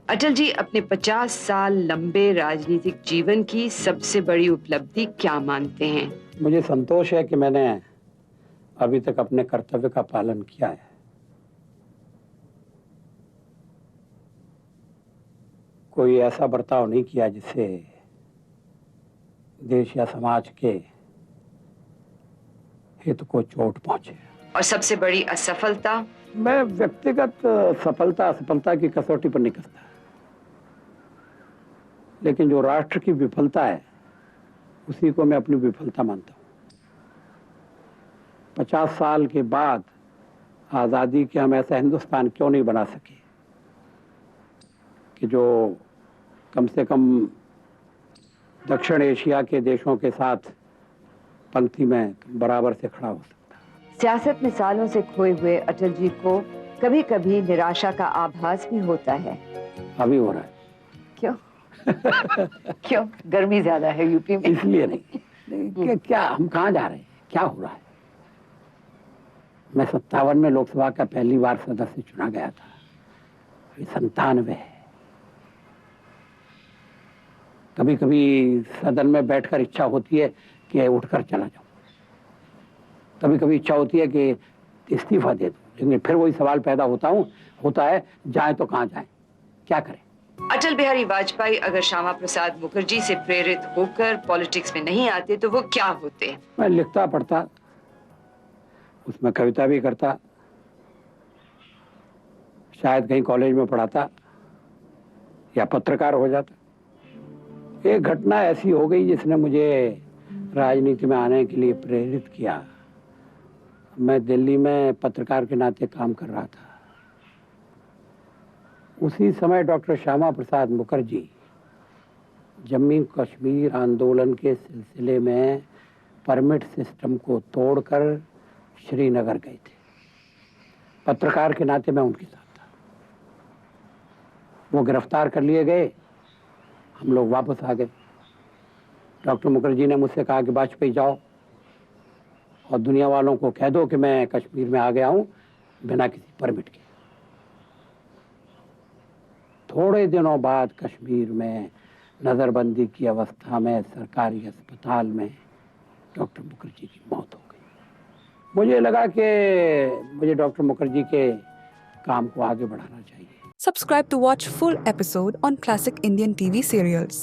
अटल जी अपने 50 साल लंबे राजनीतिक जीवन की सबसे बड़ी उपलब्धि क्या मानते हैं? मुझे संतोष है कि मैंने अभी तक अपने कर्तव्य का पालन किया है। कोई ऐसा बर्ताव नहीं किया जिससे देश या समाज के हित को चोट पहुंचे। और सबसे बड़ी असफलता? मैं व्यक्तिगत सफलता असफलता की कसौटी पर नहीं करता, लेकिन जो राष्ट्र की विफलता है उसी को मैं अपनी विफलता मानता हूं। 50 साल के बाद आजादी के हम ऐसा हिंदुस्तान क्यों नहीं बना सके कि जो कम से कम दक्षिण एशिया के देशों के साथ पंक्ति में बराबर से खड़ा हो सकता। सियासत में सालों से खोए हुए अटल जी को कभी कभी निराशा का आभास भी होता है। अभी हो रहा है। क्यों? क्यों? गर्मी ज्यादा है यूपी में? इसलिए नहीं। क्या हम कहाँ जा रहे हैं, क्या हो रहा है? मैं 57 में लोकसभा का पहली बार सदस्य चुना गया था। 97 है। कभी कभी सदन में बैठकर इच्छा होती है कि उठकर चला जाऊं, कभी कभी इच्छा होती है कि इस्तीफा दे दूं, लेकिन फिर वही सवाल पैदा होता है जाए तो कहां जाए, क्या करें? अटल बिहारी वाजपेयी अगर श्यामा प्रसाद मुखर्जी से प्रेरित होकर पॉलिटिक्स में नहीं आते तो वो क्या होते? मैं लिखता पढ़ता, उसमें कविता भी करता, शायद कहीं कॉलेज में पढ़ाता या पत्रकार हो जाता। एक घटना ऐसी हो गई जिसने मुझे राजनीति में आने के लिए प्रेरित किया। मैं दिल्ली में पत्रकार के नाते काम कर रहा था। उसी समय डॉक्टर श्यामा प्रसाद मुखर्जी जम्मू कश्मीर आंदोलन के सिलसिले में परमिट सिस्टम को तोड़कर श्रीनगर गए थे। पत्रकार के नाते मैं उनके साथ था। वो गिरफ्तार कर लिए गए, हम लोग वापस आ गए। डॉक्टर मुखर्जी ने मुझसे कहा कि वाजपेयी जाओ और दुनिया वालों को कह दो कि मैं कश्मीर में आ गया हूं बिना किसी परमिट के। थोड़े दिनों बाद कश्मीर में नजरबंदी की अवस्था में सरकारी अस्पताल में डॉक्टर मुखर्जी की मौत हो गई। मुझे लगा कि मुझे डॉक्टर मुखर्जी के काम को आगे बढ़ाना चाहिए। Subscribe to watch full episode on classic Indian TV serials.